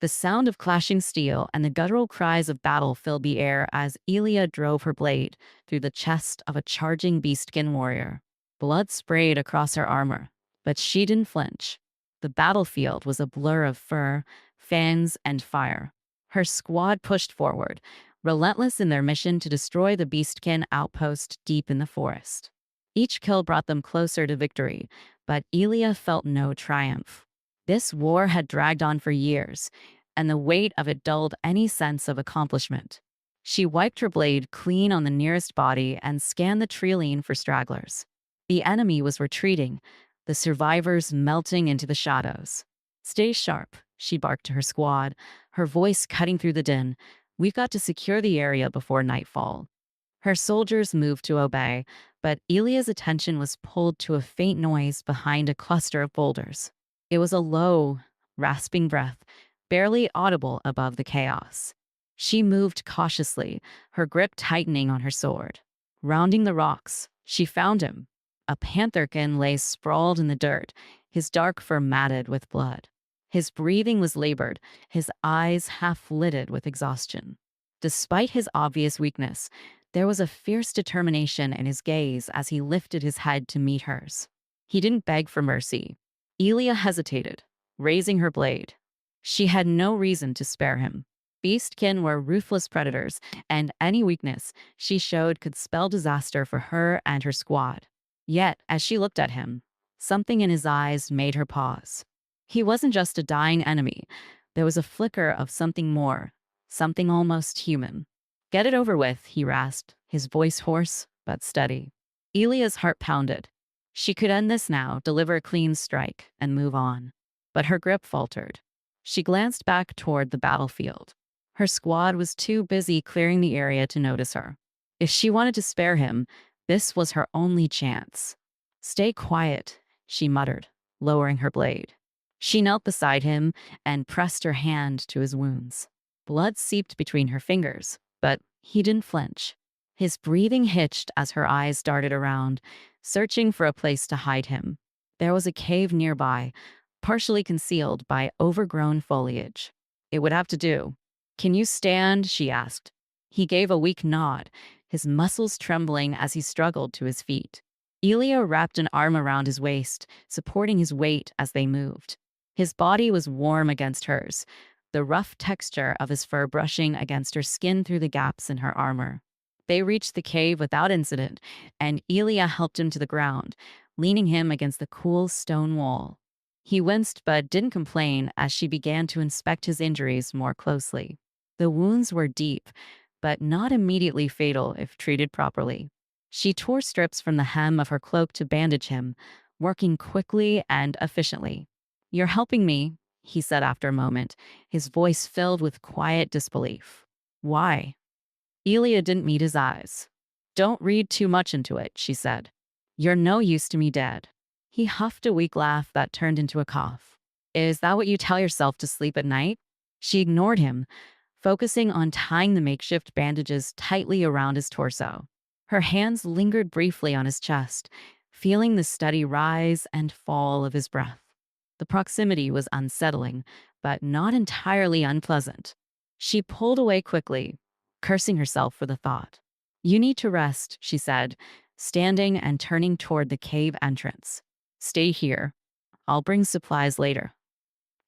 The sound of clashing steel and the guttural cries of battle filled the air as Elia drove her blade through the chest of a charging beastskin warrior. Blood sprayed across her armor, but she didn't flinch. The battlefield was a blur of fur, fangs, and fire. Her squad pushed forward, relentless in their mission to destroy the beastkin outpost deep in the forest. Each kill brought them closer to victory, but Elia felt no triumph. This war had dragged on for years, and the weight of it dulled any sense of accomplishment. She wiped her blade clean on the nearest body and scanned the treeline for stragglers. The enemy was retreating, the survivors melting into the shadows. "Stay sharp," she barked to her squad, her voice cutting through the din. "We've got to secure the area before nightfall." Her soldiers moved to obey, but Elia's attention was pulled to a faint noise behind a cluster of boulders. It was a low, rasping breath, barely audible above the chaos. She moved cautiously, her grip tightening on her sword. Rounding the rocks, she found him. A pantherkin lay sprawled in the dirt, his dark fur matted with blood. His breathing was labored, his eyes half-lidded with exhaustion. Despite his obvious weakness, there was a fierce determination in his gaze as he lifted his head to meet hers. He didn't beg for mercy. Elia hesitated, raising her blade. She had no reason to spare him. Beastkin were ruthless predators, and any weakness she showed could spell disaster for her and her squad. Yet, as she looked at him, something in his eyes made her pause. He wasn't just a dying enemy. There was a flicker of something more, something almost human. "Get it over with," he rasped, his voice hoarse but steady. Elia's heart pounded. She could end this now, deliver a clean strike, and move on. But her grip faltered. She glanced back toward the battlefield. Her squad was too busy clearing the area to notice her. If she wanted to spare him, this was her only chance. "Stay quiet," she muttered, lowering her blade. She knelt beside him and pressed her hand to his wounds. Blood seeped between her fingers, but he didn't flinch. His breathing hitched as her eyes darted around, searching for a place to hide him. There was a cave nearby, partially concealed by overgrown foliage. It would have to do. "Can you stand?" she asked. He gave a weak nod, his muscles trembling as he struggled to his feet. Elia wrapped an arm around his waist, supporting his weight as they moved. His body was warm against hers, the rough texture of his fur brushing against her skin through the gaps in her armor. They reached the cave without incident, and Elia helped him to the ground, leaning him against the cool stone wall. He winced but didn't complain as she began to inspect his injuries more closely. The wounds were deep, but not immediately fatal if treated properly. She tore strips from the hem of her cloak to bandage him, working quickly and efficiently. "You're helping me," he said after a moment, his voice filled with quiet disbelief. "Why?" Elia didn't meet his eyes. "Don't read too much into it," she said. "You're no use to me dead." He huffed a weak laugh that turned into a cough. "Is that what you tell yourself to sleep at night?" She ignored him, focusing on tying the makeshift bandages tightly around his torso. Her hands lingered briefly on his chest, feeling the steady rise and fall of his breath. The proximity was unsettling, but not entirely unpleasant. She pulled away quickly, cursing herself for the thought. "You need to rest," she said, standing and turning toward the cave entrance. "Stay here. I'll bring supplies later."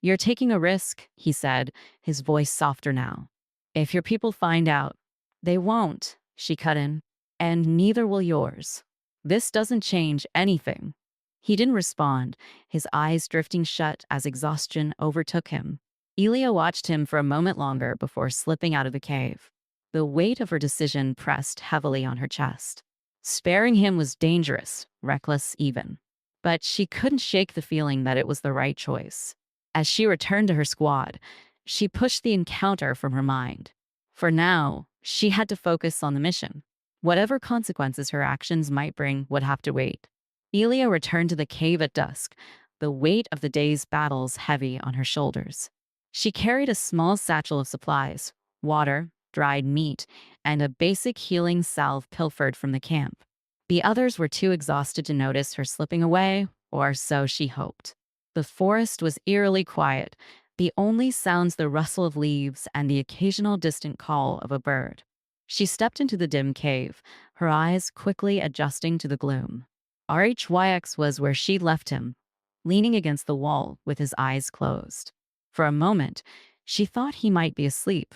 "You're taking a risk," he said, his voice softer now. "If your people find out." "They won't," she cut in, "and neither will yours. This doesn't change anything." He didn't respond, his eyes drifting shut as exhaustion overtook him. Elia watched him for a moment longer before slipping out of the cave. The weight of her decision pressed heavily on her chest. Sparing him was dangerous, reckless even. But she couldn't shake the feeling that it was the right choice. As she returned to her squad, she pushed the encounter from her mind. For now, she had to focus on the mission. Whatever consequences her actions might bring would have to wait. Elia returned to the cave at dusk, the weight of the day's battles heavy on her shoulders. She carried a small satchel of supplies, water, dried meat, and a basic healing salve pilfered from the camp. The others were too exhausted to notice her slipping away, or so she hoped. The forest was eerily quiet, The only sounds the rustle of leaves and the occasional distant call of a bird. She stepped into the dim cave, her eyes quickly adjusting to the gloom. RHYX was where she'd left him, leaning against the wall with his eyes closed. For a moment, she thought he might be asleep,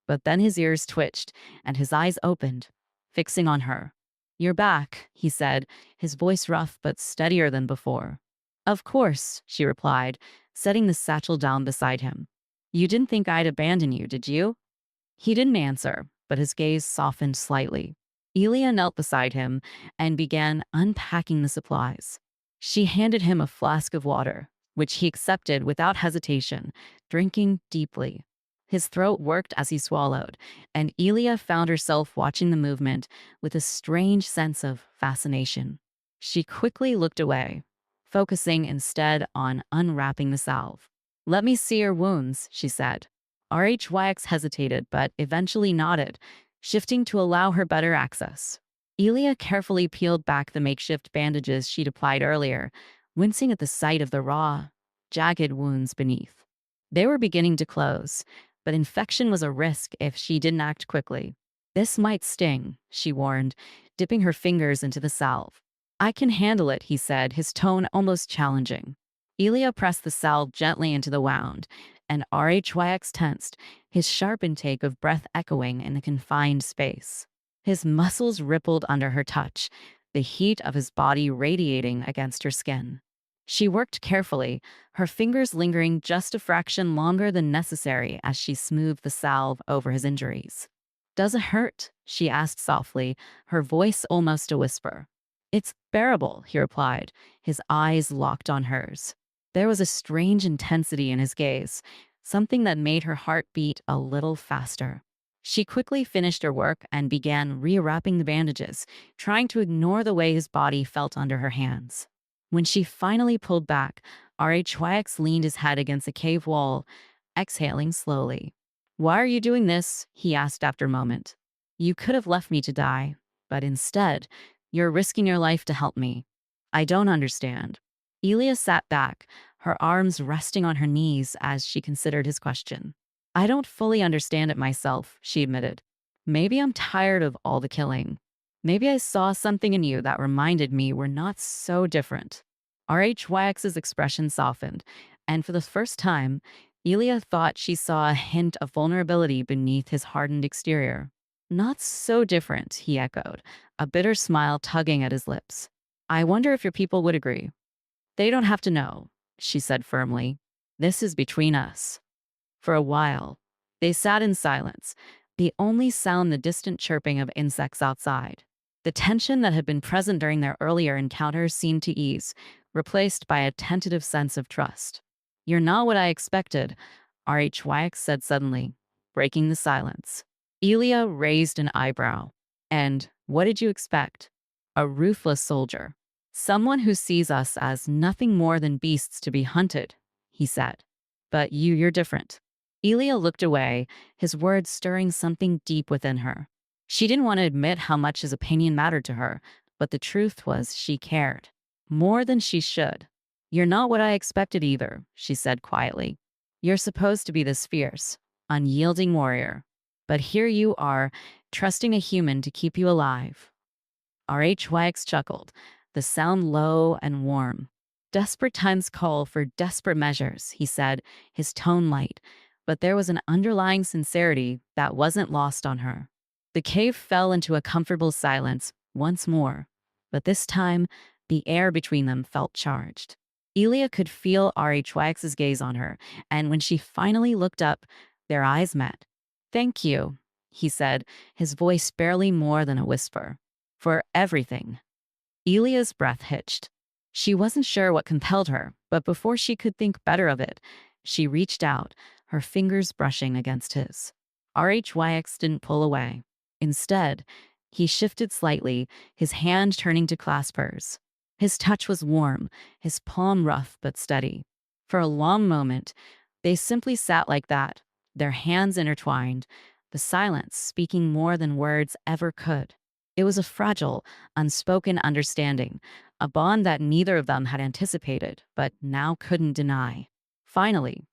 but then his ears twitched and his eyes opened, fixing on her. "You're back," he said, his voice rough but steadier than before. "Of course," she replied, setting the satchel down beside him. "You didn't think I'd abandon you, did you?" He didn't answer, but his gaze softened slightly. Elia knelt beside him and began unpacking the supplies. She handed him a flask of water, which he accepted without hesitation, drinking deeply. His throat worked as he swallowed, and Elia found herself watching the movement with a strange sense of fascination. She quickly looked away, focusing instead on unwrapping the salve. "Let me see your wounds," she said. RHYX hesitated, but eventually nodded, shifting to allow her better access. Elia carefully peeled back the makeshift bandages she'd applied earlier, wincing at the sight of the raw, jagged wounds beneath. They were beginning to close, but infection was a risk if she didn't act quickly. "This might sting," she warned, dipping her fingers into the salve. "I can handle it," he said, his tone almost challenging. Elia pressed the salve gently into the wound, and RHYX tensed, his sharp intake of breath echoing in the confined space. His muscles rippled under her touch, the heat of his body radiating against her skin. She worked carefully, her fingers lingering just a fraction longer than necessary as she smoothed the salve over his injuries. "Does it hurt?" she asked softly, her voice almost a whisper. "It's bearable," he replied, his eyes locked on hers. There was a strange intensity in his gaze, something that made her heart beat a little faster. She quickly finished her work and began rewrapping the bandages, trying to ignore the way his body felt under her hands. When she finally pulled back, RHYX leaned his head against the cave wall, exhaling slowly. "Why are you doing this?" he asked after a moment. "You could have left me to die, but instead, you're risking your life to help me. I don't understand." Elia sat back, her arms resting on her knees as she considered his question. "I don't fully understand it myself," she admitted. "Maybe I'm tired of all the killing. Maybe I saw something in you that reminded me we're not so different." RHYX's expression softened, and for the first time, Elia thought she saw a hint of vulnerability beneath his hardened exterior. "Not so different," he echoed, a bitter smile tugging at his lips. "I wonder if your people would agree." "They don't have to know," she said firmly. "This is between us." For a while, they sat in silence, the only sound the distant chirping of insects outside. The tension that had been present during their earlier encounters seemed to ease, replaced by a tentative sense of trust. "You're not what I expected," RHYX said suddenly, breaking the silence. Elia raised an eyebrow. "And what did you expect?" "A ruthless soldier. Someone who sees us as nothing more than beasts to be hunted," he said. "But you're different." Elia looked away, his words stirring something deep within her. She didn't want to admit how much his opinion mattered to her, but the truth was she cared. More than she should. "You're not what I expected either," she said quietly. "You're supposed to be this fierce, unyielding warrior. But here you are, trusting a human to keep you alive." RHYX chuckled, the sound low and warm. "Desperate times call for desperate measures," he said, his tone light, but there was an underlying sincerity that wasn't lost on her. The cave fell into a comfortable silence once more, but this time the air between them felt charged. Elia could feel RHYX's gaze on her, and when she finally looked up, their eyes met. "Thank you," he said, his voice barely more than a whisper, "for everything." Elia's breath hitched. She wasn't sure what compelled her, but before she could think better of it, she reached out, her fingers brushing against his. RHYX didn't pull away. Instead, he shifted slightly, his hand turning to clasp hers. His touch was warm, his palm rough but steady. For a long moment, they simply sat like that, their hands intertwined, the silence speaking more than words ever could. It was a fragile, unspoken understanding, a bond that neither of them had anticipated, but now couldn't deny. Finally,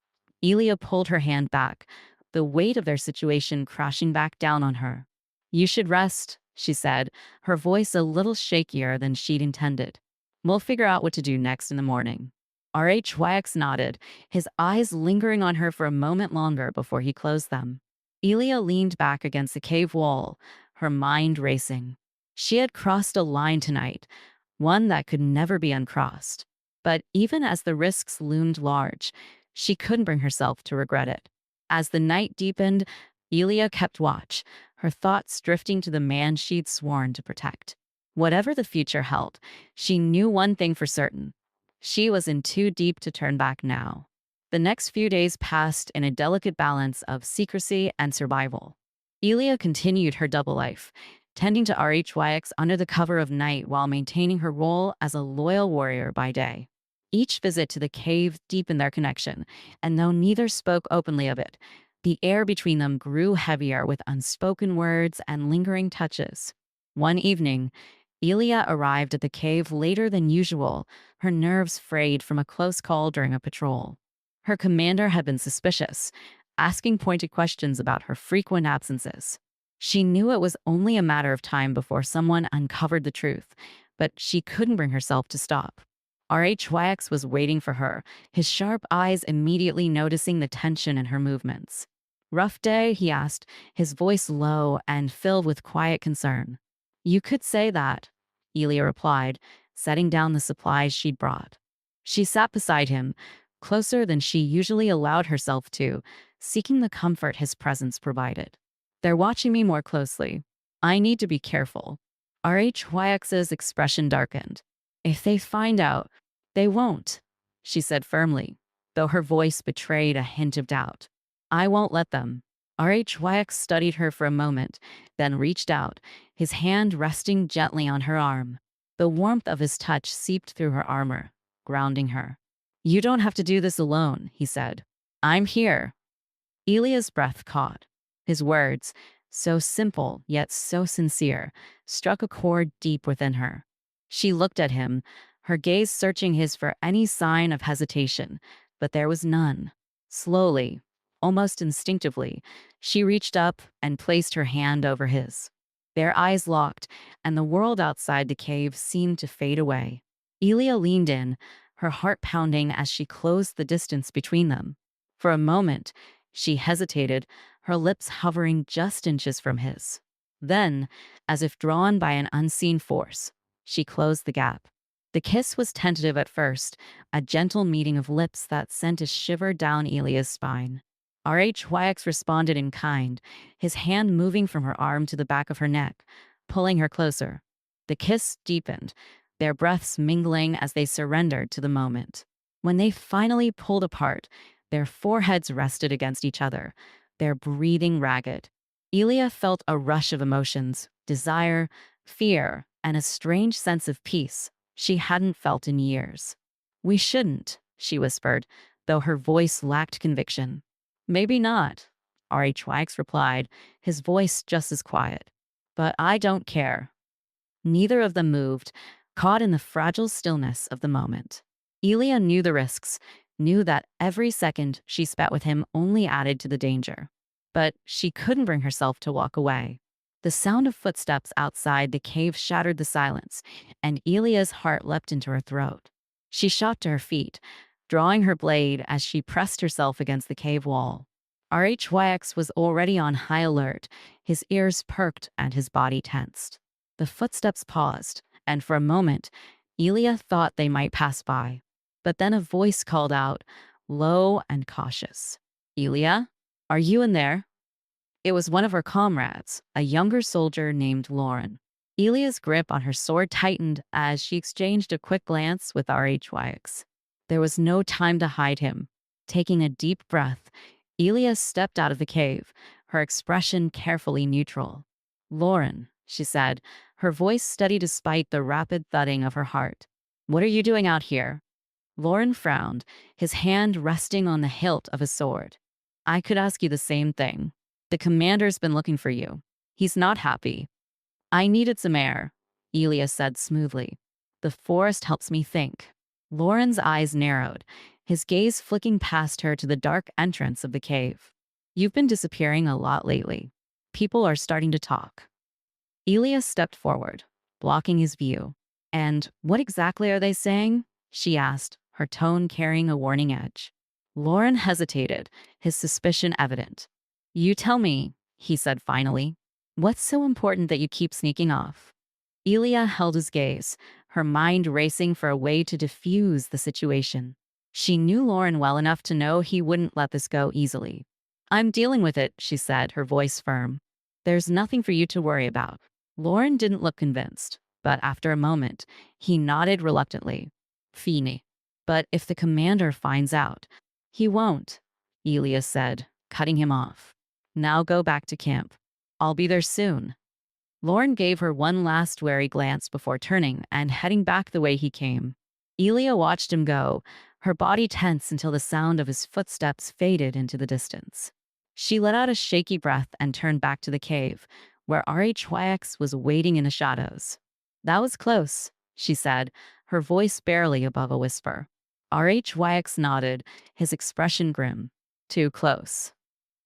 Elia pulled her hand back, the weight of their situation crashing back down on her. You should rest, she said, her voice a little shakier than she'd intended. We'll figure out what to do next in the morning. RHYX nodded, his eyes lingering on her for a moment longer before he closed them. Elia leaned back against the cave wall, her mind racing. She had crossed a line tonight, one that could never be uncrossed. But even as the risks loomed large, she couldn't bring herself to regret it. As the night deepened, Elia kept watch, her thoughts drifting to the man she'd sworn to protect. Whatever the future held, she knew one thing for certain. She was in too deep to turn back now. The next few days passed in a delicate balance of secrecy and survival. Elia continued her double life, tending to RHYX under the cover of night while maintaining her role as a loyal warrior by day. Each visit to the cave deepened their connection, and though neither spoke openly of it, the air between them grew heavier with unspoken words and lingering touches. One evening, Elia arrived at the cave later than usual, her nerves frayed from a close call during a patrol. Her commander had been suspicious, asking pointed questions about her frequent absences. She knew it was only a matter of time before someone uncovered the truth, but she couldn't bring herself to stop. RHYX was waiting for her, his sharp eyes immediately noticing the tension in her movements. Rough day, he asked, his voice low and filled with quiet concern. You could say that, Elia replied, setting down the supplies she'd brought. She sat beside him, closer than she usually allowed herself to, seeking the comfort his presence provided. They're watching me more closely. I need to be careful. RHYX's expression darkened. If they find out, they won't, she said firmly, though her voice betrayed a hint of doubt. I won't let them. RHYX studied her for a moment, then reached out, his hand resting gently on her arm. The warmth of his touch seeped through her armor, grounding her. You don't have to do this alone, he said. I'm here. Elia's breath caught. His words, so simple yet so sincere, struck a chord deep within her. She looked at him, her gaze searching his for any sign of hesitation, but there was none. Slowly, almost instinctively, she reached up and placed her hand over his. Their eyes locked, and the world outside the cave seemed to fade away. Elia leaned in, her heart pounding as she closed the distance between them. For a moment, she hesitated, her lips hovering just inches from his. Then, as if drawn by an unseen force, she closed the gap. The kiss was tentative at first, a gentle meeting of lips that sent a shiver down Elia's spine. RHYX responded in kind, his hand moving from her arm to the back of her neck, pulling her closer. The kiss deepened, their breaths mingling as they surrendered to the moment. When they finally pulled apart, their foreheads rested against each other, their breathing ragged. Elia felt a rush of emotions, desire, fear, and a strange sense of peace she hadn't felt in years. We shouldn't, she whispered, though her voice lacked conviction. Maybe not, RHYX replied, his voice just as quiet. But I don't care. Neither of them moved, caught in the fragile stillness of the moment. Elia knew the risks, knew that every second she spent with him only added to the danger. But she couldn't bring herself to walk away. The sound of footsteps outside the cave shattered the silence, and Elia's heart leapt into her throat. She shot to her feet, drawing her blade as she pressed herself against the cave wall. RHYX was already on high alert, his ears perked and his body tensed. The footsteps paused, and for a moment, Elia thought they might pass by. But then a voice called out, low and cautious. Elia, are you in there? It was one of her comrades, a younger soldier named Lauren. Elia's grip on her sword tightened as she exchanged a quick glance with RHYX. There was no time to hide him. Taking a deep breath, Elia stepped out of the cave, her expression carefully neutral. Lauren, she said, her voice steady despite the rapid thudding of her heart. What are you doing out here? Lauren frowned, his hand resting on the hilt of his sword. I could ask you the same thing. The commander's been looking for you. He's not happy. I needed some air, Elia said smoothly. The forest helps me think. Lauren's eyes narrowed, his gaze flicking past her to the dark entrance of the cave. You've been disappearing a lot lately. People are starting to talk. Elias stepped forward, blocking his view. And what exactly are they saying? She asked, her tone carrying a warning edge. Lauren hesitated, his suspicion evident. You tell me, he said finally. What's so important that you keep sneaking off? Elia held his gaze, her mind racing for a way to diffuse the situation. She knew Lauren well enough to know he wouldn't let this go easily. I'm dealing with it, she said, her voice firm. There's nothing for you to worry about. Lauren didn't look convinced, but after a moment, he nodded reluctantly. Fini. But if the commander finds out, he won't, Elias said, cutting him off. Now go back to camp. I'll be there soon. Lauren gave her one last wary glance before turning and heading back the way he came. Elia watched him go, her body tense until the sound of his footsteps faded into the distance. She let out a shaky breath and turned back to the cave, where RHYX was waiting in the shadows. That was close, she said, her voice barely above a whisper. RHYX nodded, his expression grim. Too close.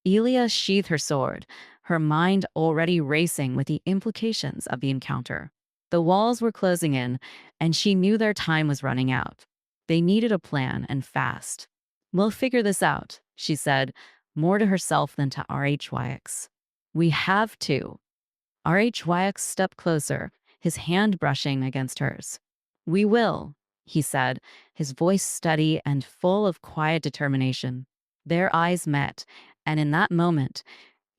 Elia sheathed her sword, her mind already racing with the implications of the encounter. The walls were closing in, and she knew their time was running out. They needed a plan, and fast. We'll figure this out, she said, more to herself than to RHYX. We have to. RHYX stepped closer, his hand brushing against hers. We will, he said, his voice steady and full of quiet determination. Their eyes met, and in that moment,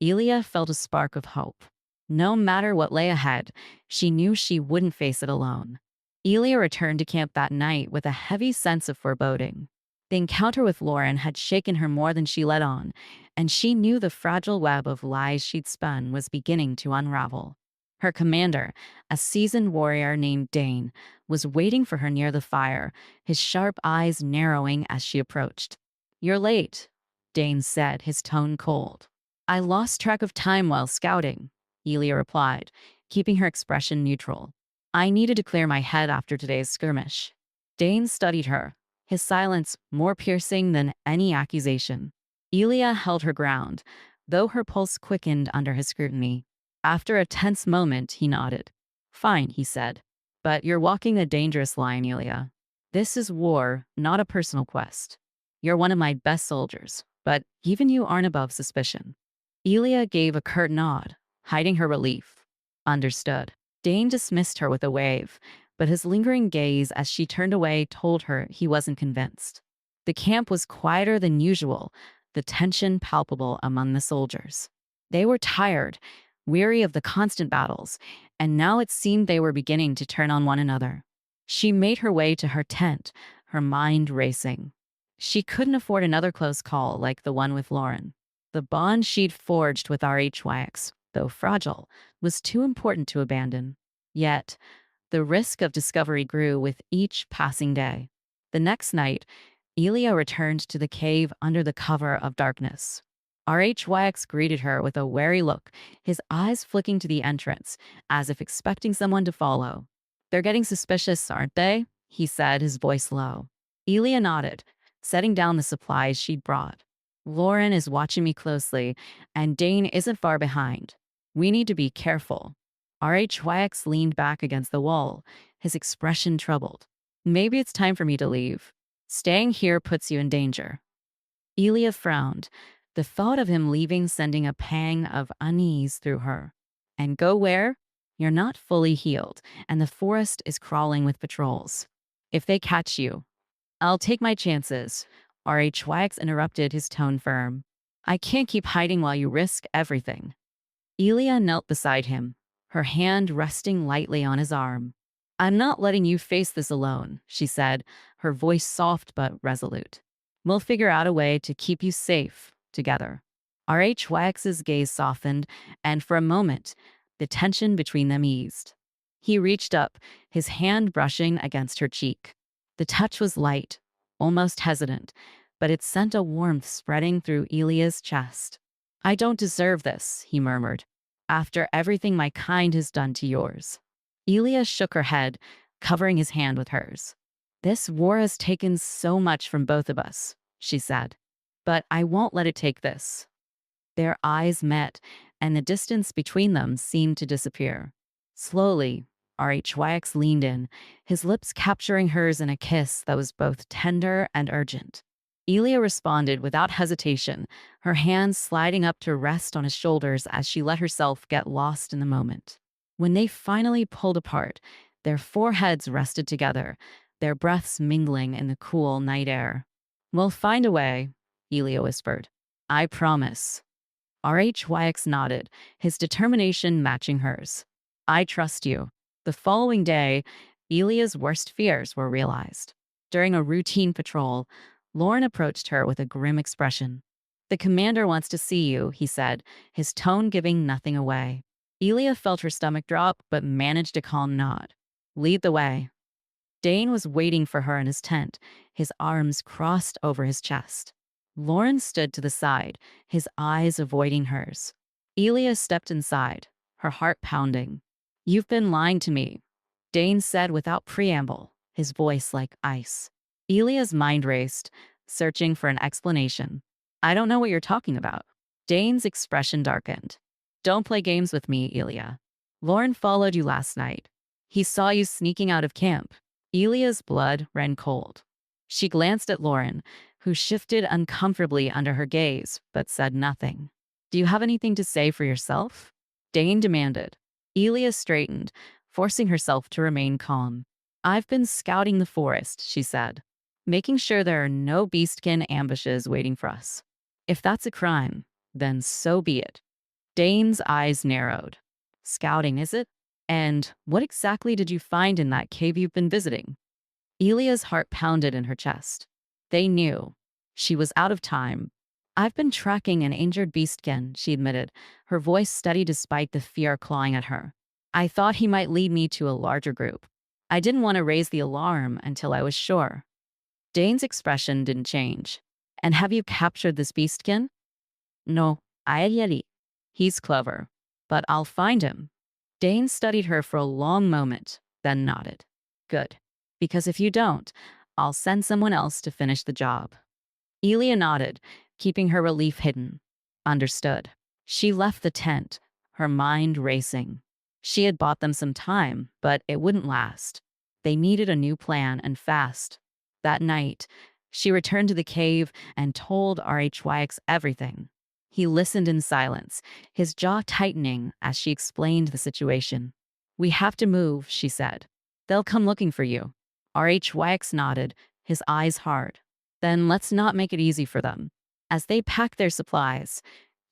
Elia felt a spark of hope. No matter what lay ahead, she knew she wouldn't face it alone. Elia returned to camp that night with a heavy sense of foreboding. The encounter with Lauren had shaken her more than she let on, and she knew the fragile web of lies she'd spun was beginning to unravel. Her commander, a seasoned warrior named Dane, was waiting for her near the fire, his sharp eyes narrowing as she approached. You're late, Dane said, his tone cold. I lost track of time while scouting, Elia replied, keeping her expression neutral. I needed to clear my head after today's skirmish. Dane studied her, his silence more piercing than any accusation. Elia held her ground, though her pulse quickened under his scrutiny. After a tense moment, he nodded. Fine, he said. But you're walking a dangerous line, Elia. This is war, not a personal quest. You're one of my best soldiers, but even you aren't above suspicion. Elia gave a curt nod, hiding her relief. Understood. Dane dismissed her with a wave, but his lingering gaze as she turned away told her he wasn't convinced. The camp was quieter than usual, the tension palpable among the soldiers. They were tired, weary of the constant battles, and now it seemed they were beginning to turn on one another. She made her way to her tent, her mind racing. She couldn't afford another close call like the one with Lauren. The bond she'd forged with RHYX, though fragile, was too important to abandon. Yet, the risk of discovery grew with each passing day. The next night, Elia returned to the cave under the cover of darkness. RHYX greeted her with a wary look, his eyes flicking to the entrance, as if expecting someone to follow. They're getting suspicious, aren't they? He said, his voice low. Elia nodded, setting down the supplies she'd brought. Lauren is watching me closely, and Dane isn't far behind. We need to be careful. RHYX leaned back against the wall, his expression troubled. Maybe it's time for me to leave. Staying here puts you in danger. Elia frowned, the thought of him leaving sending a pang of unease through her. And go where? You're not fully healed, and the forest is crawling with patrols. If they catch you, I'll take my chances. RHYX interrupted, his tone firm. I can't keep hiding while you risk everything. Elia knelt beside him, her hand resting lightly on his arm. I'm not letting you face this alone, she said, her voice soft but resolute. We'll figure out a way to keep you safe together. RHYX's gaze softened, and for a moment, the tension between them eased. He reached up, his hand brushing against her cheek. The touch was light, almost hesitant, but it sent a warmth spreading through Elia's chest. I don't deserve this, he murmured, after everything my kind has done to yours. Elia shook her head, covering his hand with hers. This war has taken so much from both of us, she said. But I won't let it take this. Their eyes met, and the distance between them seemed to disappear. Slowly, RHYX leaned in, his lips capturing hers in a kiss that was both tender and urgent. Elia responded without hesitation, her hands sliding up to rest on his shoulders as she let herself get lost in the moment. When they finally pulled apart, their foreheads rested together, their breaths mingling in the cool night air. "We'll find a way," Elia whispered. "I promise." RHYX nodded, his determination matching hers. "I trust you." The following day, Elia's worst fears were realized. During a routine patrol, Lauren approached her with a grim expression. "The commander wants to see you," he said, his tone giving nothing away. Elia felt her stomach drop, but managed a calm nod. "Lead the way." Dane was waiting for her in his tent, his arms crossed over his chest. Lauren stood to the side, his eyes avoiding hers. Elia stepped inside, her heart pounding. "You've been lying to me," Dane said without preamble, his voice like ice. Elia's mind raced, searching for an explanation. "I don't know what you're talking about." Dane's expression darkened. "Don't play games with me, Elia. Lauren followed you last night. He saw you sneaking out of camp." Elia's blood ran cold. She glanced at Lauren, who shifted uncomfortably under her gaze, but said nothing. "Do you have anything to say for yourself?" Dane demanded. Elia straightened, forcing herself to remain calm. "I've been scouting the forest," she said, "making sure there are no beastkin ambushes waiting for us. If that's a crime, then so be it." Dane's eyes narrowed. "Scouting, is it? And what exactly did you find in that cave you've been visiting?" Elia's heart pounded in her chest. They knew. She was out of time. "I've been tracking an injured beastkin," she admitted, her voice steady despite the fear clawing at her. "I thought he might lead me to a larger group. I didn't want to raise the alarm until I was sure." Dane's expression didn't change. "And have you captured this beastkin?" "No, I yet. He's clever, but I'll find him." Dane studied her for a long moment, then nodded. "Good. Because if you don't, I'll send someone else to finish the job." Elia nodded, keeping her relief hidden. "Understood." She left the tent, her mind racing. She had bought them some time, but it wouldn't last. They needed a new plan, and fast. That night, she returned to the cave and told RHYX everything. He listened in silence, his jaw tightening as she explained the situation. "We have to move," she said. "They'll come looking for you." RHYX nodded, his eyes hard. "Then let's not make it easy for them." As they packed their supplies,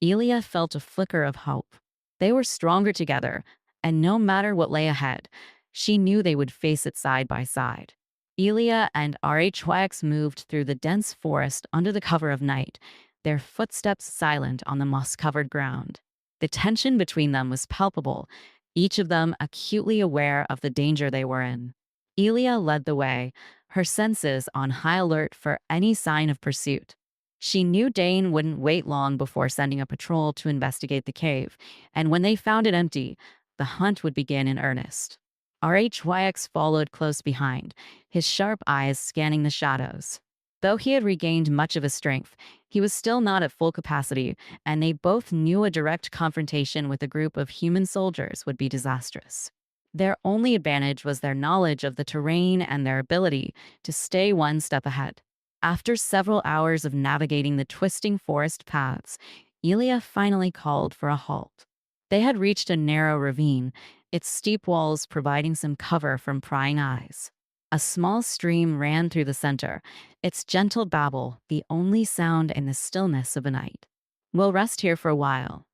Elia felt a flicker of hope. They were stronger together, and no matter what lay ahead, she knew they would face it side by side. Elia and RHYX moved through the dense forest under the cover of night, their footsteps silent on the moss-covered ground. The tension between them was palpable, each of them acutely aware of the danger they were in. Elia led the way, her senses on high alert for any sign of pursuit. She knew Dane wouldn't wait long before sending a patrol to investigate the cave, and when they found it empty, the hunt would begin in earnest. RHYX followed close behind, his sharp eyes scanning the shadows. Though he had regained much of his strength, he was still not at full capacity, and they both knew a direct confrontation with a group of human soldiers would be disastrous. Their only advantage was their knowledge of the terrain and their ability to stay one step ahead. After several hours of navigating the twisting forest paths, Elia finally called for a halt. They had reached a narrow ravine, its steep walls providing some cover from prying eyes. A small stream ran through the center, its gentle babble the only sound in the stillness of the night. "We'll rest here for a while,"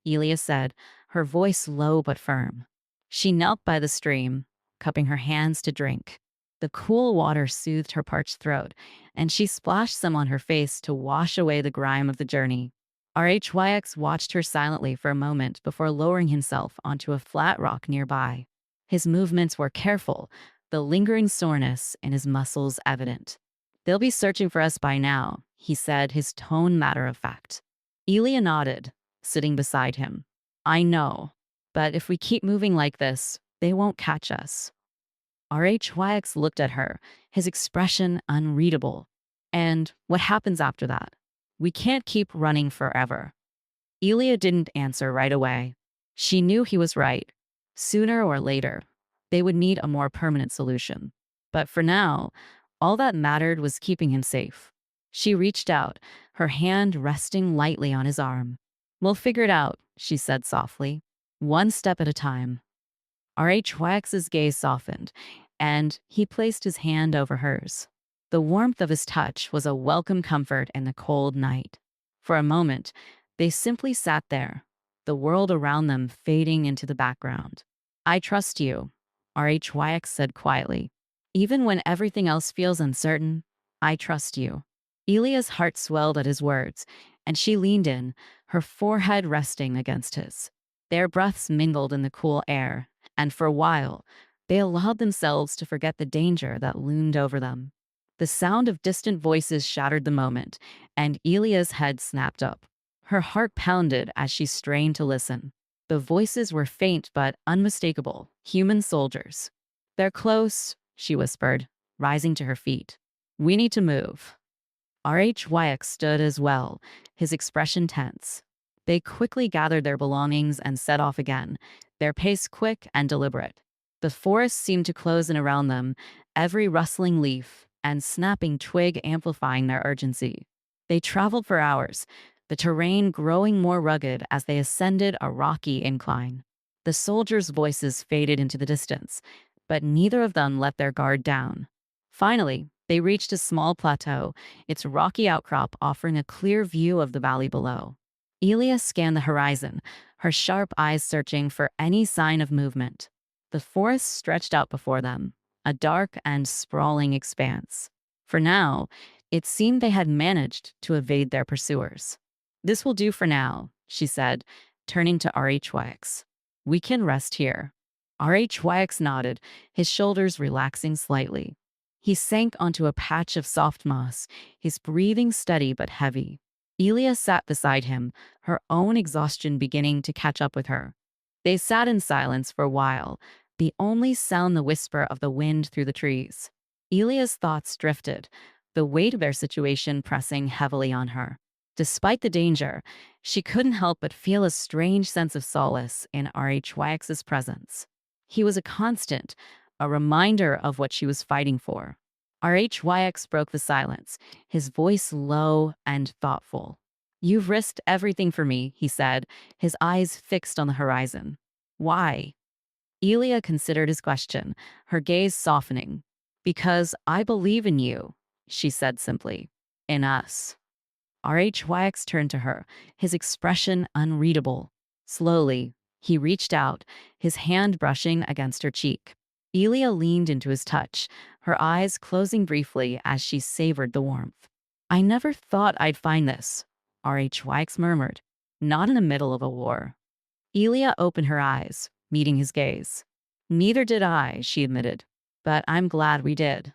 Elia said, her voice low but firm. She knelt by the stream, cupping her hands to drink. The cool water soothed her parched throat, and she splashed some on her face to wash away the grime of the journey. RHYX watched her silently for a moment before lowering himself onto a flat rock nearby. His movements were careful, the lingering soreness in his muscles evident. "They'll be searching for us by now," he said, his tone matter of fact. Elia nodded, sitting beside him. "I know, but if we keep moving like this, they won't catch us." RHYX looked at her, his expression unreadable. And what happens after that? We can't keep running forever. Elia didn't answer right away. She knew he was right. Sooner or later, they would need a more permanent solution. But for now, all that mattered was keeping him safe. She reached out, her hand resting lightly on his arm. "We'll figure it out," she said softly. "One step at a time." RHYX's gaze softened, and he placed his hand over hers. The warmth of his touch was a welcome comfort in the cold night. For a moment, they simply sat there, the world around them fading into the background. "I trust you," RHYX said quietly. "Even when everything else feels uncertain, I trust you." Elia's heart swelled at his words, and she leaned in, her forehead resting against his. Their breaths mingled in the cool air, and for a while, they allowed themselves to forget the danger that loomed over them. The sound of distant voices shattered the moment, and Elia's head snapped up. Her heart pounded as she strained to listen. The voices were faint but unmistakable, human soldiers. "They're close," she whispered, rising to her feet. "We need to move." RHYX stood as well, his expression tense. They quickly gathered their belongings and set off again, their pace quick and deliberate. The forest seemed to close in around them, every rustling leaf and snapping twig amplifying their urgency. They traveled for hours, the terrain growing more rugged as they ascended a rocky incline. The soldiers' voices faded into the distance, but neither of them let their guard down. Finally, they reached a small plateau, its rocky outcrop offering a clear view of the valley below. Elia scanned the horizon, her sharp eyes searching for any sign of movement. The forest stretched out before them, a dark and sprawling expanse. For now, it seemed they had managed to evade their pursuers. "This will do for now," she said, turning to RHYX. "We can rest here." RHYX nodded, his shoulders relaxing slightly. He sank onto a patch of soft moss, his breathing steady but heavy. Elia sat beside him, her own exhaustion beginning to catch up with her. They sat in silence for a while, the only sound the whisper of the wind through the trees. Elia's thoughts drifted, the weight of their situation pressing heavily on her. Despite the danger, she couldn't help but feel a strange sense of solace in RHYX's presence. He was a constant, a reminder of what she was fighting for. RHYX broke the silence, his voice low and thoughtful. "You've risked everything for me," he said, his eyes fixed on the horizon. "Why?" Elia considered his question, her gaze softening. "Because I believe in you," she said simply. "In us." RHYX turned to her, his expression unreadable. Slowly, he reached out, his hand brushing against her cheek. Elia leaned into his touch, her eyes closing briefly as she savored the warmth. "I never thought I'd find this," RHYX murmured. "Not in the middle of a war." Elia opened her eyes, meeting his gaze. "Neither did I," she admitted. "But I'm glad we did."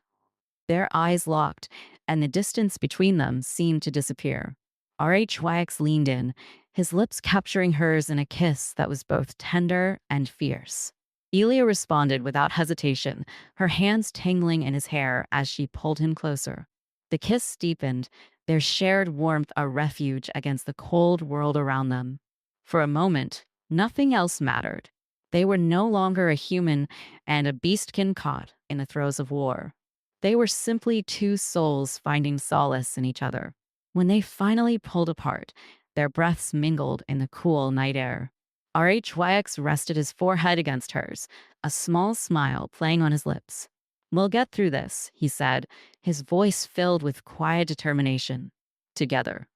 Their eyes locked, and the distance between them seemed to disappear. RHYX leaned in, his lips capturing hers in a kiss that was both tender and fierce. Elia responded without hesitation, her hands tangling in his hair as she pulled him closer. The kiss deepened, their shared warmth a refuge against the cold world around them. For a moment, nothing else mattered. They were no longer a human and a beastkin caught in the throes of war. They were simply two souls finding solace in each other. When they finally pulled apart, their breaths mingled in the cool night air. RHYX rested his forehead against hers, a small smile playing on his lips. "We'll get through this," he said, his voice filled with quiet determination. "Together."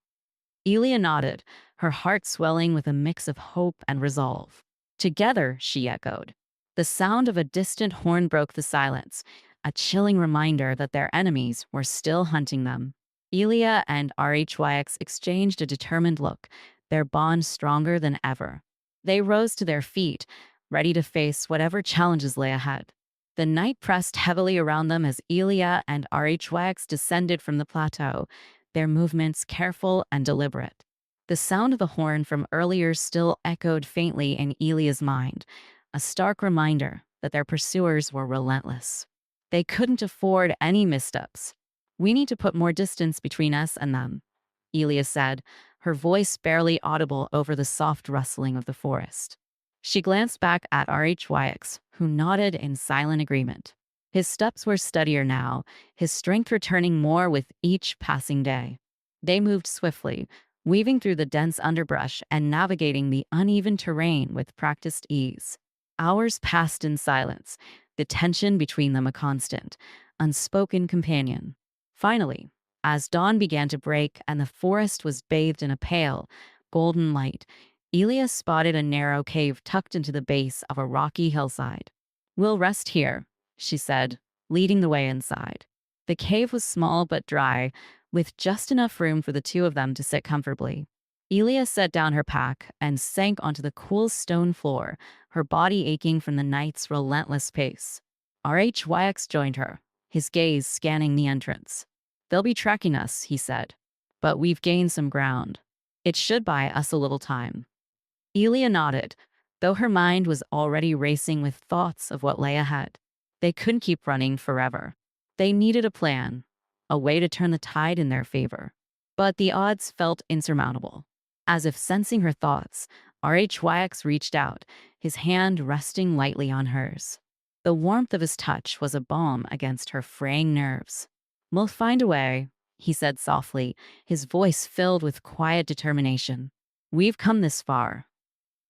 Elia nodded, her heart swelling with a mix of hope and resolve. "Together," she echoed. The sound of a distant horn broke the silence, a chilling reminder that their enemies were still hunting them. Elia and RHYX exchanged a determined look, their bond stronger than ever. They rose to their feet, ready to face whatever challenges lay ahead. The night pressed heavily around them as Elia and RHYX descended from the plateau, their movements careful and deliberate. The sound of the horn from earlier still echoed faintly in Elia's mind, a stark reminder that their pursuers were relentless. They couldn't afford any missteps. We need to put more distance between us and them, Elia said, her voice barely audible over the soft rustling of the forest. She glanced back at RHYX, who nodded in silent agreement. His steps were steadier now, his strength returning more with each passing day. They moved swiftly, weaving through the dense underbrush and navigating the uneven terrain with practiced ease. Hours passed in silence, the tension between them a constant, unspoken companion. Finally, as dawn began to break and the forest was bathed in a pale, golden light, Elia spotted a narrow cave tucked into the base of a rocky hillside. "We'll rest here," she said, leading the way inside. The cave was small but dry, with just enough room for the two of them to sit comfortably. Elia set down her pack and sank onto the cool stone floor, her body aching from the night's relentless pace. RHYX joined her, his gaze scanning the entrance. "They'll be tracking us," he said, "but we've gained some ground. It should buy us a little time." Elia nodded, though her mind was already racing with thoughts of what lay ahead. They couldn't keep running forever. They needed a plan, a way to turn the tide in their favor. But the odds felt insurmountable. As if sensing her thoughts, RHYX reached out, his hand resting lightly on hers. The warmth of his touch was a balm against her fraying nerves. "We'll find a way," he said softly, his voice filled with quiet determination. "We've come this far."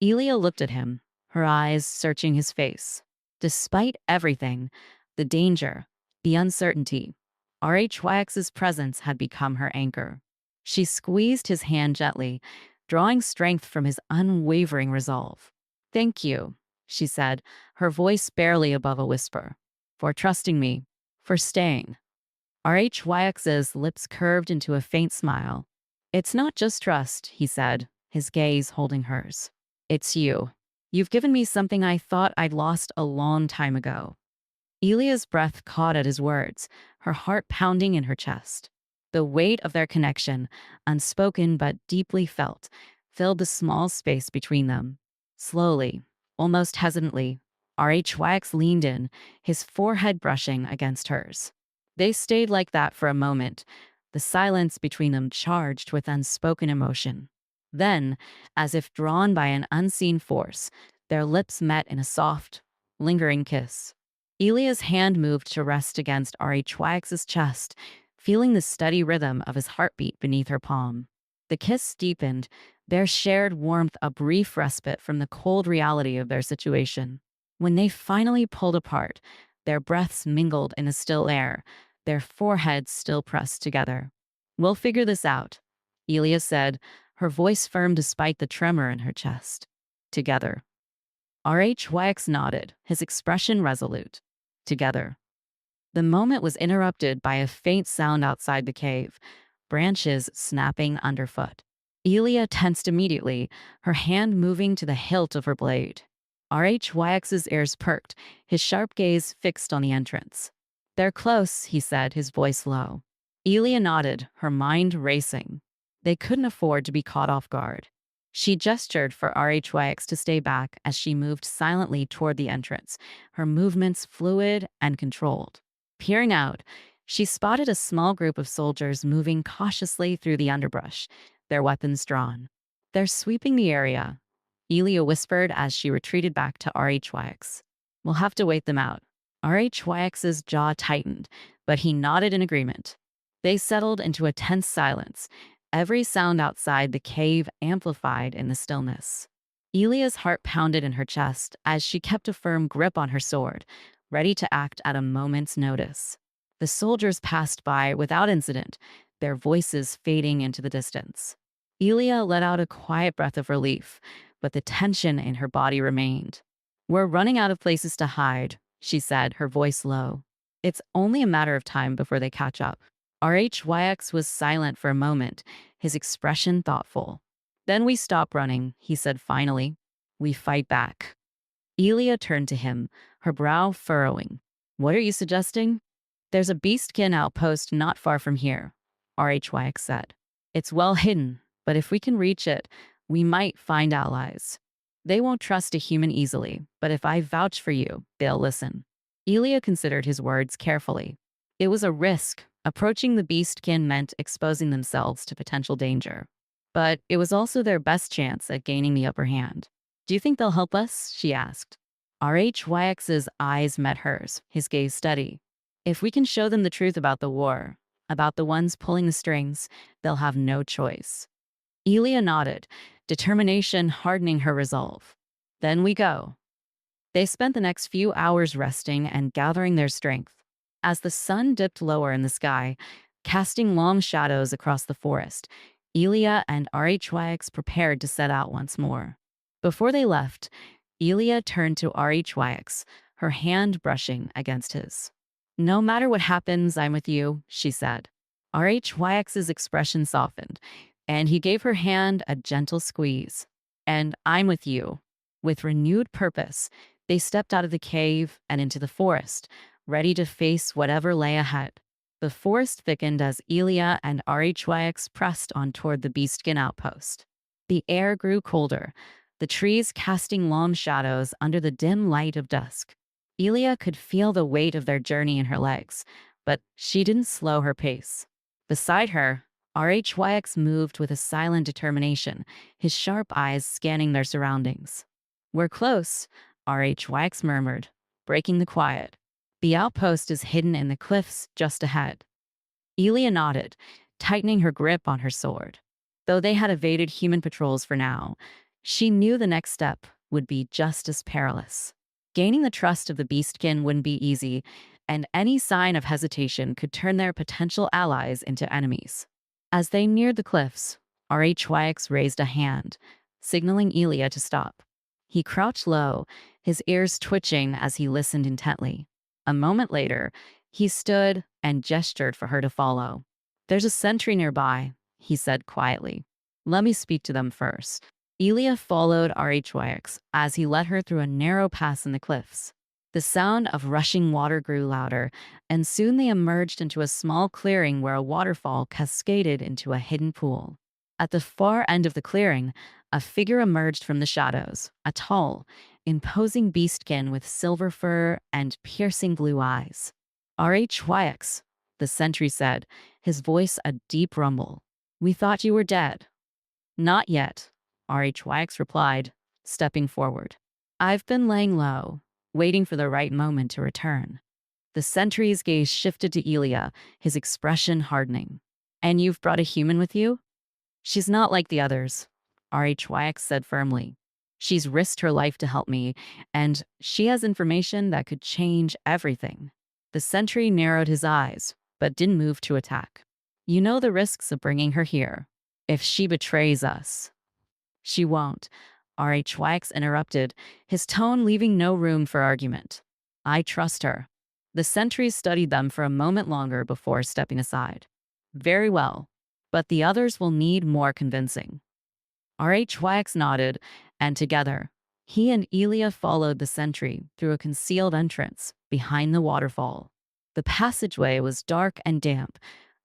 Elia looked at him, her eyes searching his face. Despite everything, the danger, the uncertainty, RHYX's presence had become her anchor. She squeezed his hand gently, drawing strength from his unwavering resolve. "Thank you," she said, her voice barely above a whisper, "for trusting me, for staying." RHYX's lips curved into a faint smile. "It's not just trust," he said, his gaze holding hers. "It's you. You've given me something I thought I'd lost a long time ago." Elia's breath caught at his words, her heart pounding in her chest. The weight of their connection, unspoken but deeply felt, filled the small space between them. Slowly, almost hesitantly, RHYX leaned in, his forehead brushing against hers. They stayed like that for a moment, the silence between them charged with unspoken emotion. Then, as if drawn by an unseen force, their lips met in a soft, lingering kiss. Elia's hand moved to rest against RHYX's chest, feeling the steady rhythm of his heartbeat beneath her palm. The kiss deepened, their shared warmth a brief respite from the cold reality of their situation. When they finally pulled apart, their breaths mingled in the still air, their foreheads still pressed together. "We'll figure this out," Elia said, her voice firm despite the tremor in her chest. "Together." RHYX nodded, his expression resolute. "Together." The moment was interrupted by a faint sound outside the cave, branches snapping underfoot. Elia tensed immediately, her hand moving to the hilt of her blade. RHYX's ears perked, his sharp gaze fixed on the entrance. "They're close," he said, his voice low. Elia nodded, her mind racing. They couldn't afford to be caught off guard. She gestured for RHYX to stay back as she moved silently toward the entrance, her movements fluid and controlled. Peering out, she spotted a small group of soldiers moving cautiously through the underbrush, their weapons drawn. "They're sweeping the area," Elia whispered as she retreated back to RHYX. "We'll have to wait them out." RHYX's jaw tightened, but he nodded in agreement. They settled into a tense silence, every sound outside the cave amplified in the stillness. Elia's heart pounded in her chest as she kept a firm grip on her sword, ready to act at a moment's notice. The soldiers passed by without incident, their voices fading into the distance. Elia let out a quiet breath of relief, but the tension in her body remained. "We're running out of places to hide," she said, her voice low. "It's only a matter of time before they catch up." RHYX was silent for a moment, his expression thoughtful. "Then we stop running," he said finally. "We fight back." Elia turned to him, her brow furrowing. "What are you suggesting?" "There's a beastkin outpost not far from here," RHYX said. "It's well hidden, but if we can reach it, we might find allies. They won't trust a human easily, but if I vouch for you, they'll listen." Elia considered his words carefully. It was a risk. Approaching the beastkin meant exposing themselves to potential danger. But it was also their best chance at gaining the upper hand. Do you think they'll help us? She asked. RHYX's eyes met hers, his gaze steady. If we can show them the truth about the war, about the ones pulling the strings, they'll have no choice. Elia nodded, determination hardening her resolve. Then we go. They spent the next few hours resting and gathering their strength. As the sun dipped lower in the sky, casting long shadows across the forest, Elia and RHYX prepared to set out once more. Before they left, Elia turned to RHYX, her hand brushing against his. No matter what happens, I'm with you, she said. RHYX's expression softened, and he gave her hand a gentle squeeze. And I'm with you. With renewed purpose, they stepped out of the cave and into the forest, ready to face whatever lay ahead. The forest thickened as Elia and RHYX pressed on toward the beastskin outpost. The air grew colder, the trees casting long shadows under the dim light of dusk. Elia could feel the weight of their journey in her legs, but she didn't slow her pace. Beside her, RHYX moved with a silent determination, his sharp eyes scanning their surroundings. We're close, RHYX murmured, breaking the quiet. The outpost is hidden in the cliffs just ahead. Elia nodded, tightening her grip on her sword. Though they had evaded human patrols for now, she knew the next step would be just as perilous. Gaining the trust of the beastkin wouldn't be easy, and any sign of hesitation could turn their potential allies into enemies. As they neared the cliffs, RHYX raised a hand, signaling Elia to stop. He crouched low, his ears twitching as he listened intently. A moment later, he stood and gestured for her to follow. There's a sentry nearby, he said quietly. Let me speak to them first. Elia followed RHYX as he led her through a narrow pass in the cliffs. The sound of rushing water grew louder, and soon they emerged into a small clearing where a waterfall cascaded into a hidden pool. At the far end of the clearing, a figure emerged from the shadows, a tall, imposing beastkin with silver fur and piercing blue eyes. RHYX, the sentry said, his voice a deep rumble. We thought you were dead. Not yet, RHYX replied, stepping forward. I've been laying low, waiting for the right moment to return. The sentry's gaze shifted to Elia, his expression hardening. And you've brought a human with you? She's not like the others, RHYX said firmly. She's risked her life to help me, and she has information that could change everything. The sentry narrowed his eyes, but didn't move to attack. You know the risks of bringing her here. If she betrays us. She won't, RHYX interrupted, his tone leaving no room for argument. I trust her. The sentries studied them for a moment longer before stepping aside. Very well, but the others will need more convincing. RHYX nodded, and together, he and Elia followed the sentry through a concealed entrance behind the waterfall. The passageway was dark and damp,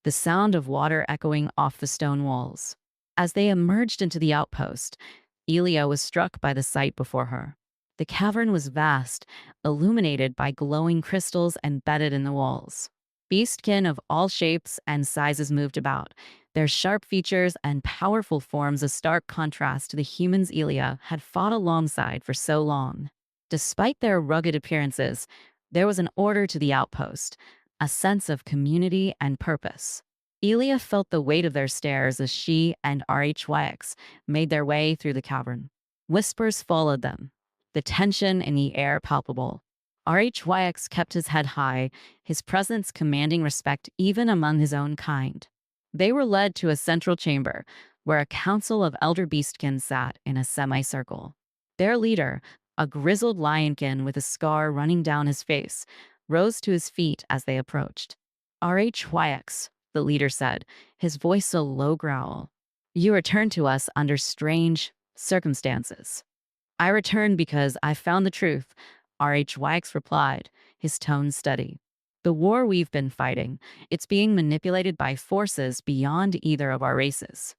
the sound of water echoing off the stone walls. As they emerged into the outpost, Elia was struck by the sight before her. The cavern was vast, illuminated by glowing crystals embedded in the walls. Beastkin of all shapes and sizes moved about, their sharp features and powerful forms a stark contrast to the humans Elia had fought alongside for so long. Despite their rugged appearances, there was an order to the outpost, a sense of community and purpose. Elia felt the weight of their stares as she and RHYX made their way through the cavern. Whispers followed them, the tension in the air palpable. RHYX kept his head high, his presence commanding respect even among his own kind. They were led to a central chamber, where a council of elder beastkins sat in a semicircle. Their leader, a grizzled lionkin with a scar running down his face, rose to his feet as they approached. RHYX, the leader said, his voice a low growl. You returned to us under strange circumstances. I returned because I found the truth, RHYX replied, his tone steady. The war we've been fighting, it's being manipulated by forces beyond either of our races.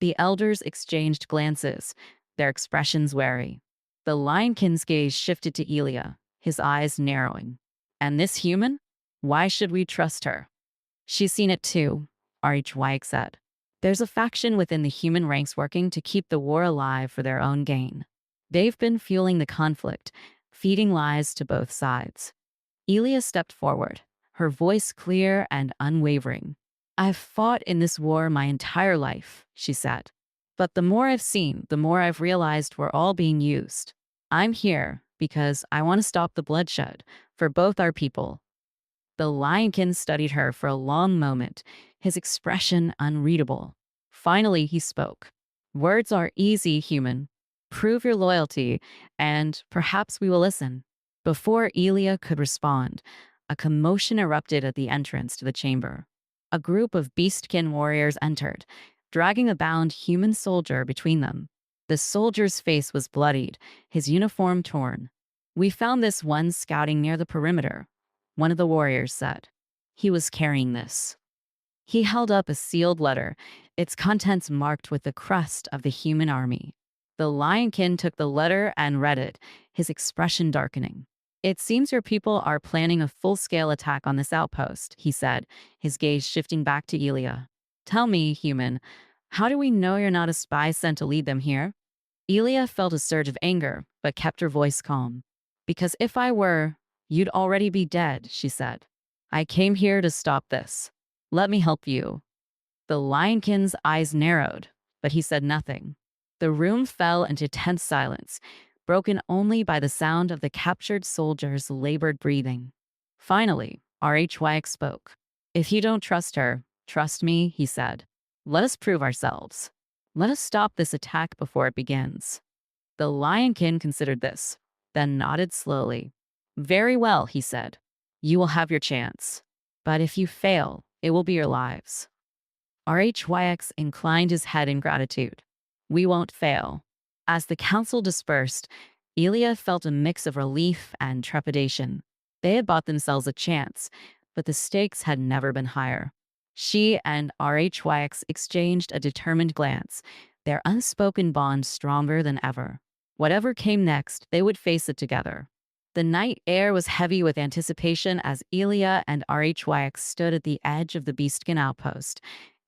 The elders exchanged glances, their expressions wary. The lionkin's gaze shifted to Elia, his eyes narrowing. And this human? Why should we trust her? She's seen it too, RHY said. There's a faction within the human ranks working to keep the war alive for their own gain. They've been fueling the conflict, feeding lies to both sides. Elia stepped forward, her voice clear and unwavering. I've fought in this war my entire life, she said. But the more I've seen, the more I've realized we're all being used. I'm here because I want to stop the bloodshed for both our people. The lionkin studied her for a long moment, his expression unreadable. Finally, he spoke. Words are easy, human. Prove your loyalty, and perhaps we will listen. Before Elia could respond, a commotion erupted at the entrance to the chamber. A group of beastkin warriors entered, dragging a bound human soldier between them. The soldier's face was bloodied, his uniform torn. We found this one scouting near the perimeter, one of the warriors said. He was carrying this. He held up a sealed letter, its contents marked with the crest of the human army. The lionkin took the letter and read it, his expression darkening. It seems your people are planning a full-scale attack on this outpost, he said, his gaze shifting back to Elia. Tell me, human, how do we know you're not a spy sent to lead them here? Elia felt a surge of anger, but kept her voice calm. Because if I were, you'd already be dead, she said. I came here to stop this. Let me help you. The lionkin's eyes narrowed, but he said nothing. The room fell into tense silence, broken only by the sound of the captured soldier's labored breathing. Finally, RHY spoke. If you don't trust her, trust me, he said. Let us prove ourselves. Let us stop this attack before it begins. The lionkin considered this, then nodded slowly. Very well, he said. You will have your chance. But if you fail, it will be your lives. RHYX inclined his head in gratitude. We won't fail. As the council dispersed, Elia felt a mix of relief and trepidation. They had bought themselves a chance, but the stakes had never been higher. She and RHYX exchanged a determined glance, their unspoken bond stronger than ever. Whatever came next, they would face it together. The night air was heavy with anticipation as Elia and RHYX stood at the edge of the Beastkin outpost,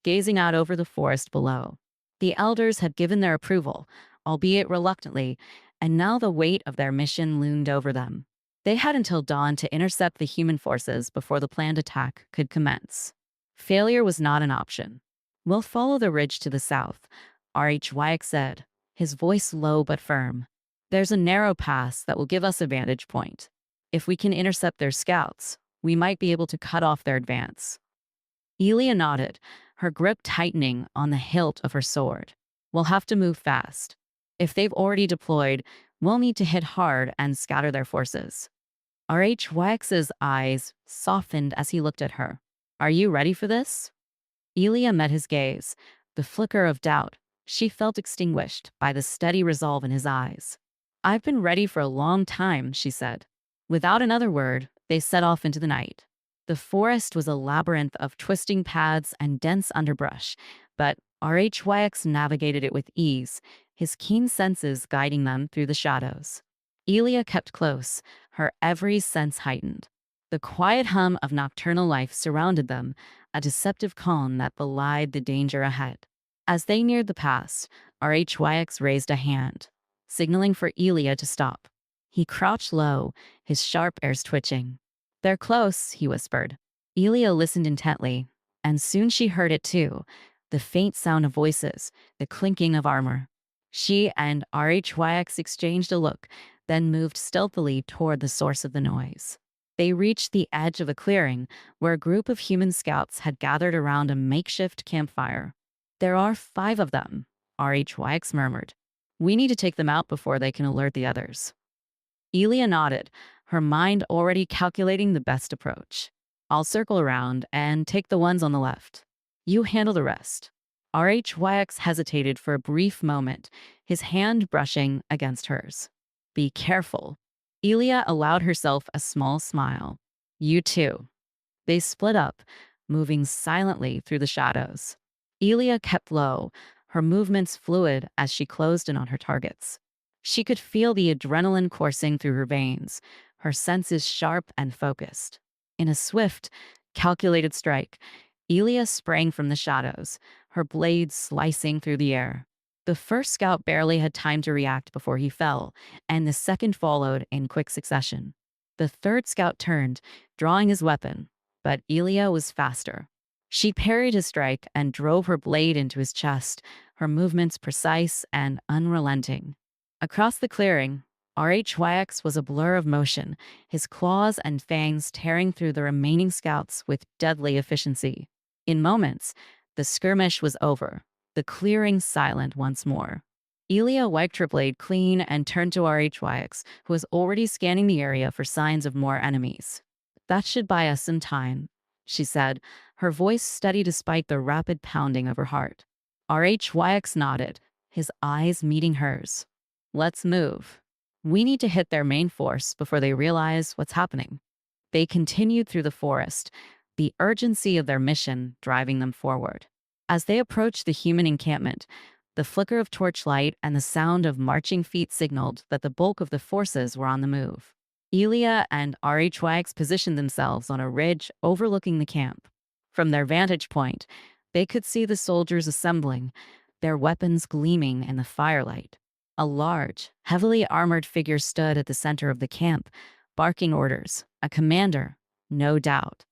gazing out over the forest below. The elders had given their approval, albeit reluctantly, and now the weight of their mission loomed over them. They had until dawn to intercept the human forces before the planned attack could commence. Failure was not an option. We'll follow the ridge to the south, RHYX said, his voice low but firm. There's a narrow pass that will give us a vantage point. If we can intercept their scouts, we might be able to cut off their advance. Elia nodded, her grip tightening on the hilt of her sword. We'll have to move fast. If they've already deployed, we'll need to hit hard and scatter their forces. RHYX's eyes softened as he looked at her. Are you ready for this? Elia met his gaze, the flicker of doubt. She felt extinguished by the steady resolve in his eyes. I've been ready for a long time, she said. Without another word, they set off into the night. The forest was a labyrinth of twisting paths and dense underbrush, but RHYX navigated it with ease, his keen senses guiding them through the shadows. Elia kept close, her every sense heightened. The quiet hum of nocturnal life surrounded them, a deceptive calm that belied the danger ahead. As they neared the pass, RHYX raised a hand, signaling for Elia to stop. He crouched low, his sharp ears twitching. They're close, he whispered. Elia listened intently, and soon she heard it too, the faint sound of voices, the clinking of armor. She and RHYX exchanged a look, then moved stealthily toward the source of the noise. They reached the edge of a clearing where a group of human scouts had gathered around a makeshift campfire. There are 5 of them, RHYX murmured. We need to take them out before they can alert the others. Elia nodded, her mind already calculating the best approach. I'll circle around and take the ones on the left. You handle the rest. RHYX hesitated for a brief moment, his hand brushing against hers. Be careful. Elia allowed herself a small smile. You too. They split up, moving silently through the shadows. Elia kept low, her movements fluid as she closed in on her targets. She could feel the adrenaline coursing through her veins, her senses sharp and focused. In a swift, calculated strike, Elia sprang from the shadows, her blade slicing through the air. The first scout barely had time to react before he fell, and the second followed in quick succession. The third scout turned, drawing his weapon, but Elia was faster. She parried his strike and drove her blade into his chest, her movements precise and unrelenting. Across the clearing, RHYX was a blur of motion, his claws and fangs tearing through the remaining scouts with deadly efficiency. In moments, the skirmish was over, the clearing silent once more. Elia wiped her blade clean and turned to RHYX, who was already scanning the area for signs of more enemies. "That should buy us some time," she said, her voice steady despite the rapid pounding of her heart. RHYX nodded, his eyes meeting hers. "Let's move. We need to hit their main force before they realize what's happening." They continued through the forest, the urgency of their mission driving them forward. As they approached the human encampment, the flicker of torchlight and the sound of marching feet signaled that the bulk of the forces were on the move. Elia and RHYX positioned themselves on a ridge overlooking the camp. From their vantage point, they could see the soldiers assembling, their weapons gleaming in the firelight. A large, heavily armored figure stood at the center of the camp, barking orders. A commander, no doubt.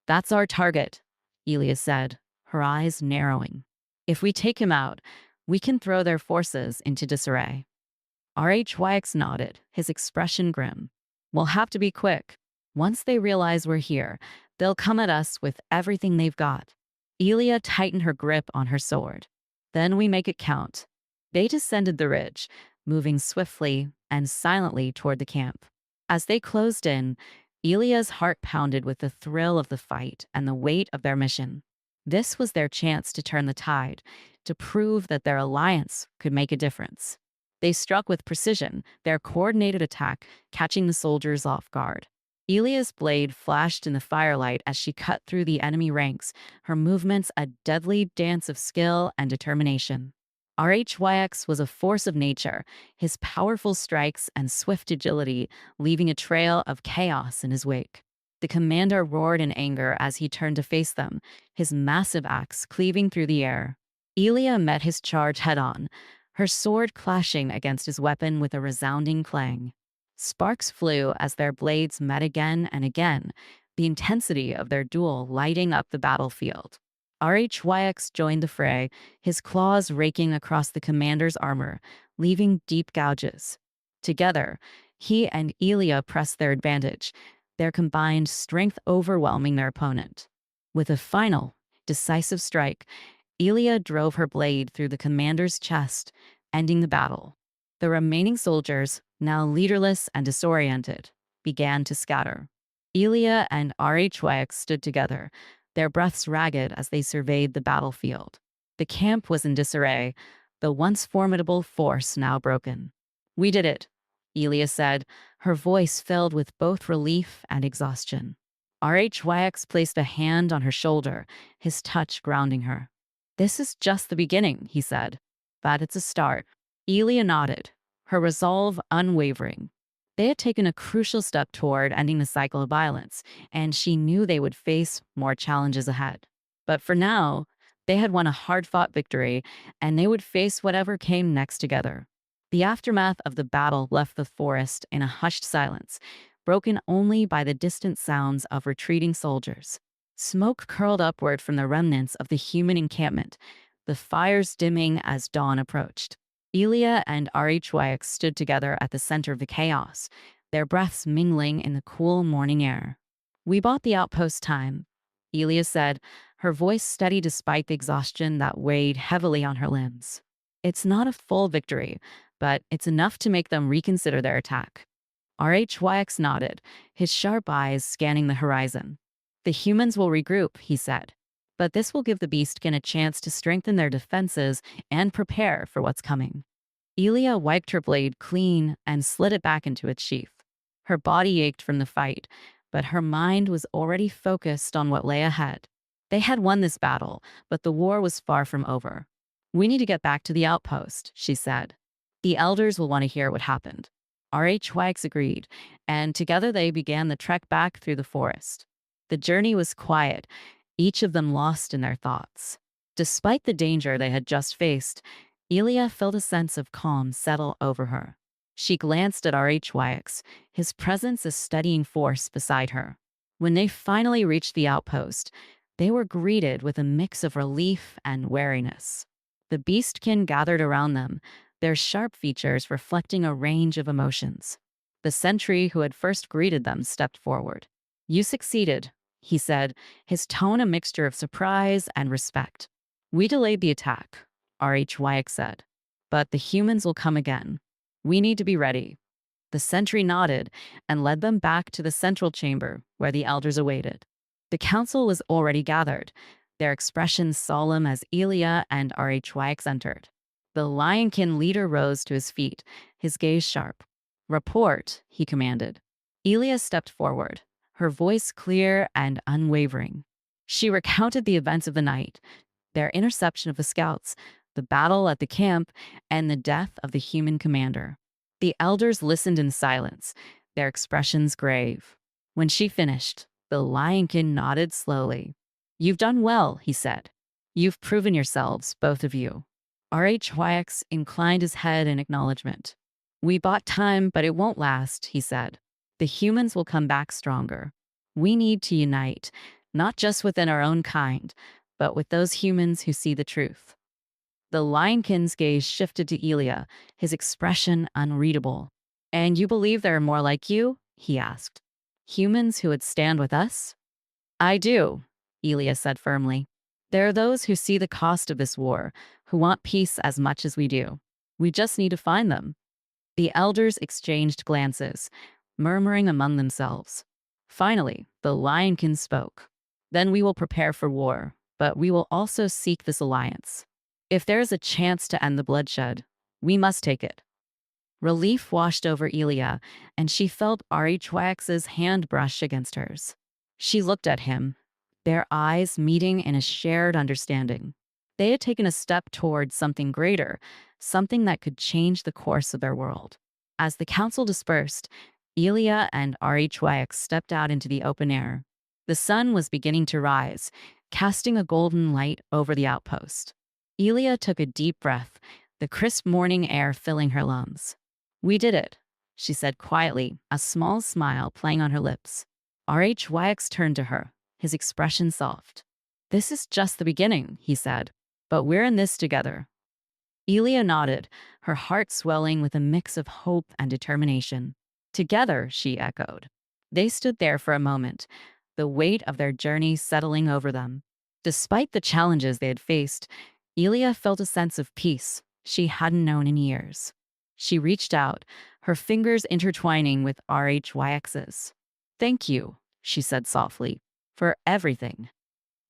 "That's our target," Elia said, her eyes narrowing. "If we take him out, we can throw their forces into disarray." RHYX nodded, his expression grim. "We'll have to be quick. Once they realize we're here, they'll come at us with everything they've got." Elia tightened her grip on her sword. "Then we make it count." They descended the ridge, moving swiftly and silently toward the camp. As they closed in, Elia's heart pounded with the thrill of the fight and the weight of their mission. This was their chance to turn the tide, to prove that their alliance could make a difference. They struck with precision, their coordinated attack catching the soldiers off guard. Elia's blade flashed in the firelight as she cut through the enemy ranks, her movements a deadly dance of skill and determination. RHYX was a force of nature, his powerful strikes and swift agility leaving a trail of chaos in his wake. The commander roared in anger as he turned to face them, his massive axe cleaving through the air. Elia met his charge head-on, her sword clashing against his weapon with a resounding clang. Sparks flew as their blades met again and again, the intensity of their duel lighting up the battlefield. RHYX joined the fray, his claws raking across the commander's armor, leaving deep gouges. Together, he and Elia pressed their advantage, their combined strength overwhelming their opponent. With a final, decisive strike, Elia drove her blade through the commander's chest, ending the battle. The remaining soldiers, now leaderless and disoriented, began to scatter. Elia and RHYX stood together, their breaths ragged as they surveyed the battlefield. The camp was in disarray, the once formidable force now broken. "We did it," Elia said, her voice filled with both relief and exhaustion. RHYX placed a hand on her shoulder, his touch grounding her. "This is just the beginning," he said. "But it's a start." Elia nodded, her resolve unwavering. They had taken a crucial step toward ending the cycle of violence, and she knew they would face more challenges ahead. But for now, they had won a hard-fought victory, and they would face whatever came next together. The aftermath of the battle left the forest in a hushed silence, broken only by the distant sounds of retreating soldiers. Smoke curled upward from the remnants of the human encampment, the fires dimming as dawn approached. Elia and RHYX stood together at the center of the chaos, their breaths mingling in the cool morning air. "We bought the outpost time," Elia said, her voice steady despite the exhaustion that weighed heavily on her limbs. "It's not a full victory, but it's enough to make them reconsider their attack." RHYX nodded, his sharp eyes scanning the horizon. "The humans will regroup," he said, "but this will give the beastkin a chance to strengthen their defenses and prepare for what's coming." Elia wiped her blade clean and slid it back into its sheath. Her body ached from the fight, but her mind was already focused on what lay ahead. They had won this battle, but the war was far from over. "We need to get back to the outpost," she said. "The elders will want to hear what happened." RHYX agreed, and together they began the trek back through the forest. The journey was quiet, each of them lost in their thoughts. Despite the danger they had just faced, Elia felt a sense of calm settle over her. She glanced at RHYX, his presence a steadying force beside her. When they finally reached the outpost, they were greeted with a mix of relief and wariness. The beastkin gathered around them, their sharp features reflecting a range of emotions. The sentry who had first greeted them stepped forward. "You succeeded," he said, his tone a mixture of surprise and respect. "We delayed the attack," RHYX said, "but the humans will come again. We need to be ready." The sentry nodded and led them back to the central chamber where the elders awaited. The council was already gathered, their expressions solemn as Elia and RHYX entered. The Lionkin leader rose to his feet, his gaze sharp. "Report," he commanded. Elia stepped forward, her voice clear and unwavering. She recounted the events of the night, their interception of the scouts, the battle at the camp, and the death of the human commander. The elders listened in silence, their expressions grave. When she finished, the Lionkin nodded slowly. "You've done well," he said. "You've proven yourselves, both of you." RHYX inclined his head in acknowledgement. "We bought time, but it won't last," he said. "The humans will come back stronger. We need to unite, not just within our own kind, but with those humans who see the truth." The Lionkin's gaze shifted to Elia, his expression unreadable. "And you believe there are more like you?" he asked. "Humans who would stand with us?" "I do," Elia said firmly. "There are those who see the cost of this war, who want peace as much as we do. We just need to find them." The elders exchanged glances, murmuring among themselves. Finally, the Lionkin spoke. "Then we will prepare for war, but we will also seek this alliance. If there is a chance to end the bloodshed, we must take it." Relief washed over Elia, and she felt RHYX's hand brush against hers. She looked at him, their eyes meeting in a shared understanding. They had taken a step toward something greater, something that could change the course of their world. As the council dispersed, Elia and RHYX stepped out into the open air. The sun was beginning to rise, casting a golden light over the outpost. Elia took a deep breath, the crisp morning air filling her lungs. "We did it," she said quietly, a small smile playing on her lips. RHYX turned to her, his expression soft. "This is just the beginning," he said, "but we're in this together." Elia nodded, her heart swelling with a mix of hope and determination. "Together," she echoed. They stood there for a moment, the weight of their journey settling over them. Despite the challenges they had faced, Elia felt a sense of peace she hadn't known in years. She reached out, her fingers intertwining with RHYX's. "Thank you," she said softly, "for everything."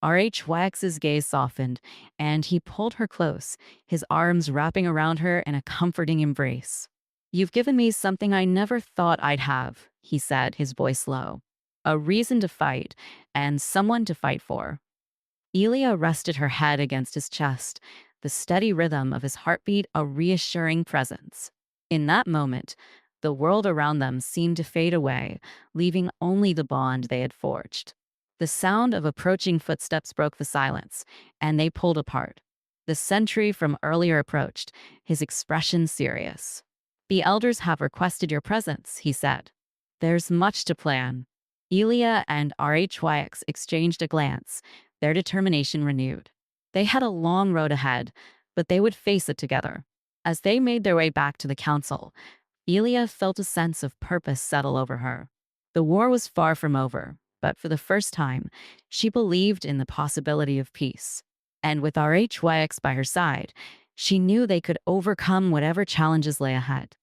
RHYX's gaze softened, and he pulled her close, his arms wrapping around her in a comforting embrace. "You've given me something I never thought I'd have," he said, his voice low. "A reason to fight, and someone to fight for." Elia rested her head against his chest, the steady rhythm of his heartbeat a reassuring presence. In that moment, the world around them seemed to fade away, leaving only the bond they had forged. The sound of approaching footsteps broke the silence, and they pulled apart. The sentry from earlier approached, his expression serious. "The elders have requested your presence," he said. "There's much to plan." Elia and RHYX exchanged a glance, their determination renewed. They had a long road ahead, but they would face it together. As they made their way back to the council, Elia felt a sense of purpose settle over her. The war was far from over, but for the first time, she believed in the possibility of peace. And with RHYX by her side, she knew they could overcome whatever challenges lay ahead.